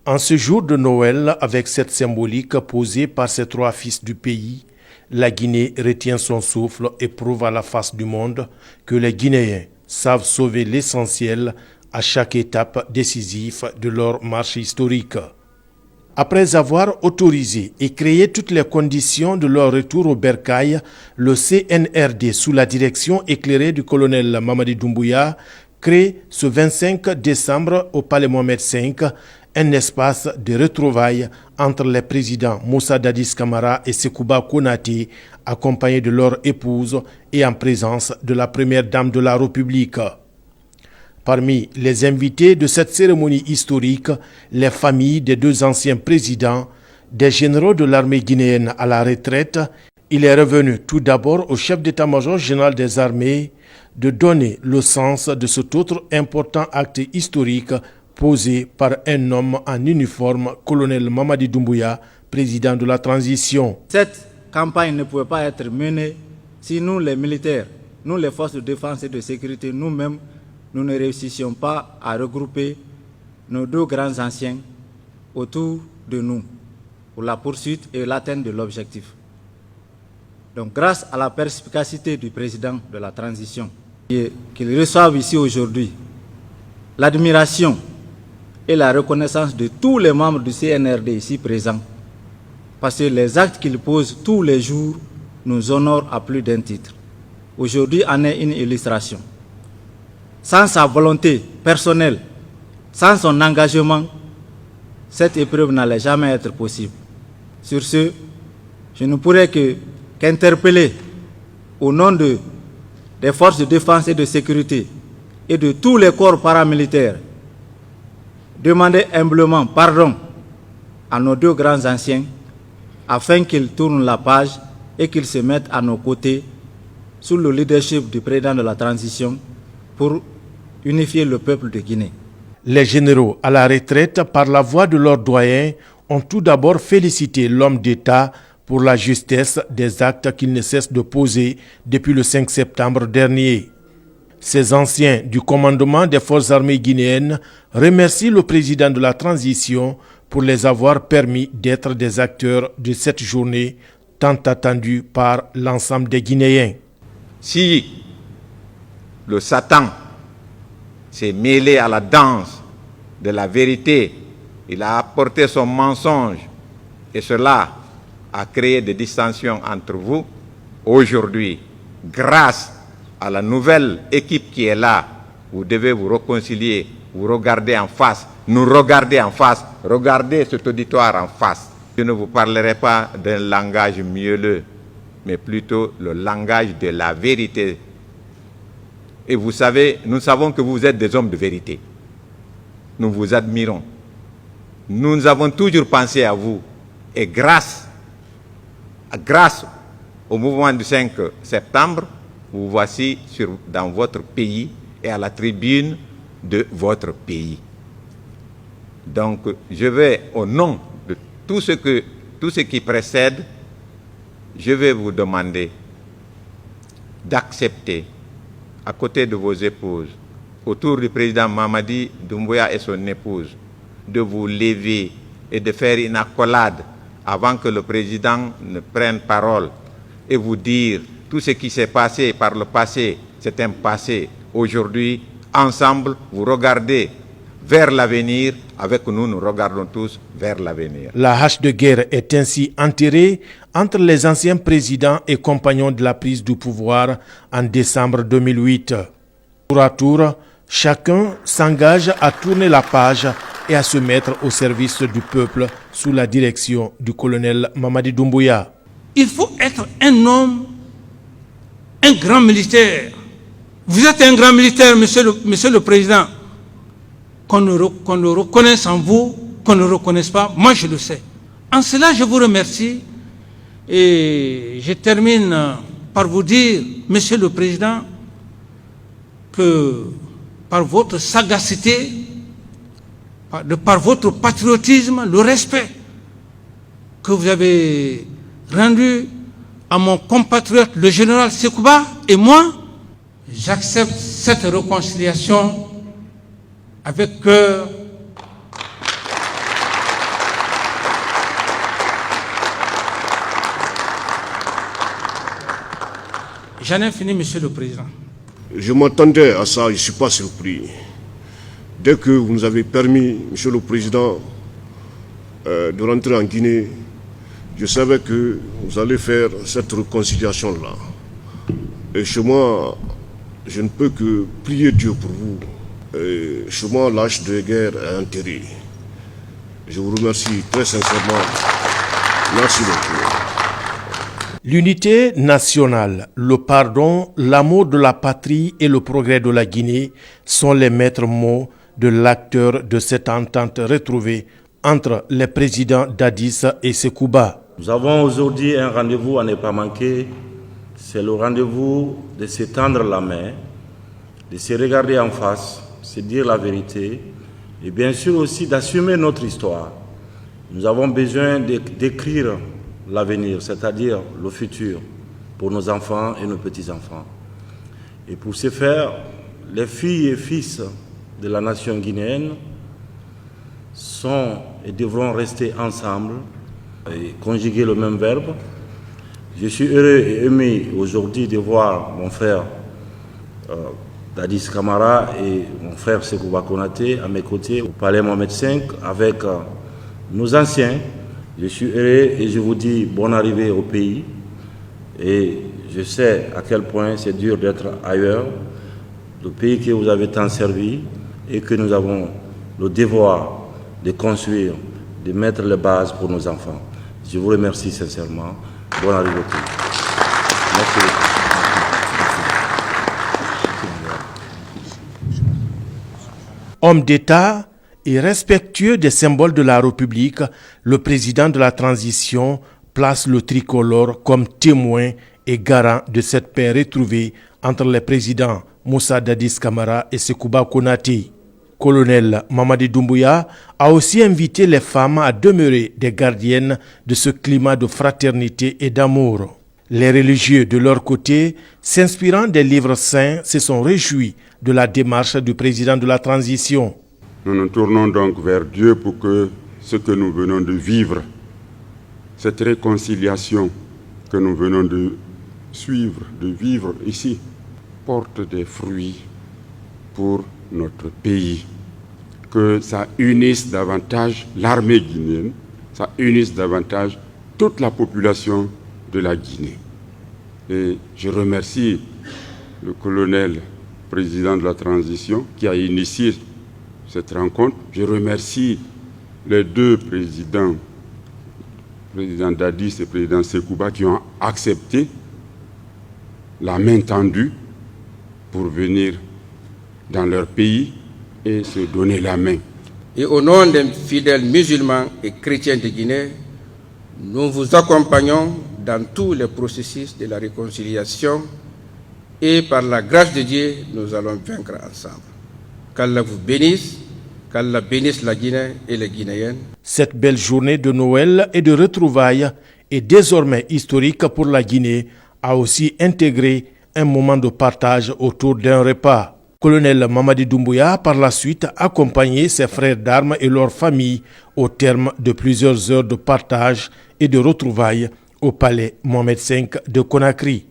En ce jour de Noël, avec cette symbolique posée par ces trois fils du pays, la Guinée retient son souffle et prouve à la face du monde que les Guinéens savent sauver l'essentiel à chaque étape décisive de leur marche historique. Après avoir autorisé et créé toutes les conditions de leur retour au bercail, le CNRD, sous la direction éclairée du colonel Mamadi Doumbouya, crée ce 25 décembre au Palais Mohamed V un espace de retrouvailles entre les présidents Moussa Dadis Camara et Sekouba Konaté, accompagnés de leur épouse et en présence de la première dame de la République. Parmi les invités de cette cérémonie historique, les familles des deux anciens présidents, des généraux de l'armée guinéenne à la retraite. Il est revenu tout d'abord au chef d'état-major général des armées de donner le sens de cet autre important acte historique posé par un homme en uniforme, colonel Mamadi Doumbouya, président de la transition. Cette campagne ne pouvait pas être menée si nous, les militaires, nous, les forces de défense et de sécurité, nous-mêmes, nous ne réussissions pas à regrouper nos deux grands anciens autour de nous pour la poursuite et l'atteinte de l'objectif. Donc, grâce à la perspicacité du président de la transition, qu'il reçoive ici aujourd'hui l'admiration et la reconnaissance de tous les membres du CNRD ici présents, parce que les actes qu'il pose tous les jours nous honorent à plus d'un titre. Aujourd'hui en est une illustration. Sans sa volonté personnelle, sans son engagement, cette épreuve n'allait jamais être possible. Sur ce, je ne pourrais qu'interpeller au nom des forces de défense et de sécurité et de tous les corps paramilitaires, demander humblement pardon à nos deux grands anciens afin qu'ils tournent la page et qu'ils se mettent à nos côtés sous le leadership du président de la transition pour unifier le peuple de Guinée. Les généraux à la retraite, par la voix de leurs doyens, ont tout d'abord félicité l'homme d'État pour la justesse des actes qu'il ne cesse de poser depuis le 5 septembre dernier. Ces anciens du commandement des forces armées guinéennes remercient le président de la transition pour les avoir permis d'être des acteurs de cette journée tant attendue par l'ensemble des Guinéens. Si le Satan s'est mêlé à la danse de la vérité, il a apporté son mensonge et cela a créé des distensions entre vous. Aujourd'hui, grâce à la nouvelle équipe qui est là, vous devez vous réconcilier, vous regarder en face, nous regarder en face, regardez cet auditoire en face. Je ne vous parlerai pas d'un langage mielleux, mais plutôt le langage de la vérité. Et vous savez, nous savons que vous êtes des hommes de vérité. Nous vous admirons. Nous avons toujours pensé à vous. Et grâce au mouvement du 5 septembre, vous voici dans votre pays et à la tribune de votre pays. Donc, je vais, au nom de tout ce qui précède, je vais vous demander d'accepter, à côté de vos épouses, autour du président Mamadi Doumbouya et son épouse, de vous lever et de faire une accolade avant que le président ne prenne parole et vous dire tout ce qui s'est passé par le passé, c'est un passé. Aujourd'hui, ensemble, vous regardez vers l'avenir. Avec nous, nous regardons tous vers l'avenir. La hache de guerre est ainsi enterrée entre les anciens présidents et compagnons de la prise du pouvoir en décembre 2008. Tour à tour, chacun s'engage à tourner la page et à se mettre au service du peuple sous la direction du colonel Mamadi Doumbouya. Il faut être un homme, un grand militaire. Vous êtes un grand militaire, monsieur le Président. Qu'on le reconnaisse en vous, qu'on ne le reconnaisse pas, moi je le sais. En cela, je vous remercie et je termine par vous dire, monsieur le Président, que par votre sagacité, par votre patriotisme, le respect que vous avez rendu à mon compatriote, le général Sekouba, et moi, j'accepte cette réconciliation avec cœur J'en ai fini, Monsieur le Président. Je m'attendais à ça, je ne suis pas surpris. Dès que vous nous avez permis, Monsieur le Président, de rentrer en Guinée, je savais que vous allez faire cette réconciliation-là. Et chez moi, je ne peux que prier Dieu pour vous. Et chez moi, l'âge de guerre est enterré. Je vous remercie très sincèrement. Merci beaucoup. L'unité nationale, le pardon, l'amour de la patrie et le progrès de la Guinée sont les maîtres mots de l'acteur de cette entente retrouvée entre les présidents Dadis et Sekouba. Nous avons aujourd'hui un rendez-vous à ne pas manquer. C'est le rendez-vous de se tendre la main, de se regarder en face, se dire la vérité et bien sûr aussi d'assumer notre histoire. Nous avons besoin d'écrire l'avenir, c'est-à-dire le futur pour nos enfants et nos petits-enfants. Et pour ce faire, les filles et fils de la nation guinéenne sont et devront rester ensemble et conjuguer le même verbe. Je suis heureux et ému aujourd'hui de voir mon frère Dadis Camara et mon frère Sekouba Konaté à mes côtés au Palais Mohamed V avec nos anciens. Je suis heureux et je vous dis bonne arrivée au pays. Et je sais à quel point c'est dur d'être ailleurs, le pays que vous avez tant servi et que nous avons le devoir de construire, de mettre les bases pour nos enfants. Je vous remercie sincèrement. Bonne arrivée au pays. Merci beaucoup. Homme d'État et respectueux des symboles de la République, le président de la transition place le tricolore comme témoin et garant de cette paix retrouvée entre les présidents Moussa Dadis Camara et Sekouba Konaté. Colonel Mamadi Doumbouya a aussi invité les femmes à demeurer des gardiennes de ce climat de fraternité et d'amour. Les religieux, de leur côté, s'inspirant des livres saints, se sont réjouis de la démarche du président de la transition. Nous nous tournons donc vers Dieu pour que ce que nous venons de vivre, cette réconciliation que nous venons de suivre, de vivre ici, porte des fruits pour notre pays. Que ça unisse davantage l'armée guinéenne, ça unisse davantage toute la population de la Guinée. Et je remercie le colonel président de la transition qui a initié cette rencontre. Je remercie les deux présidents, président Dadis et président Sekouba, qui ont accepté la main tendue pour venir dans leur pays et se donner la main. Et au nom des fidèles musulmans et chrétiens de Guinée, nous vous accompagnons dans tous les processus de la réconciliation et par la grâce de Dieu, nous allons vaincre ensemble. Qu'Allah vous bénisse, qu'Allah bénisse la Guinée et les Guinéens. Cette belle journée de Noël et de retrouvailles est désormais historique pour la Guinée, a aussi intégré un moment de partage autour d'un repas. Colonel Mamadi Doumbouya a par la suite accompagné ses frères d'armes et leurs familles au terme de plusieurs heures de partage et de retrouvailles au palais Mohamed V de Conakry.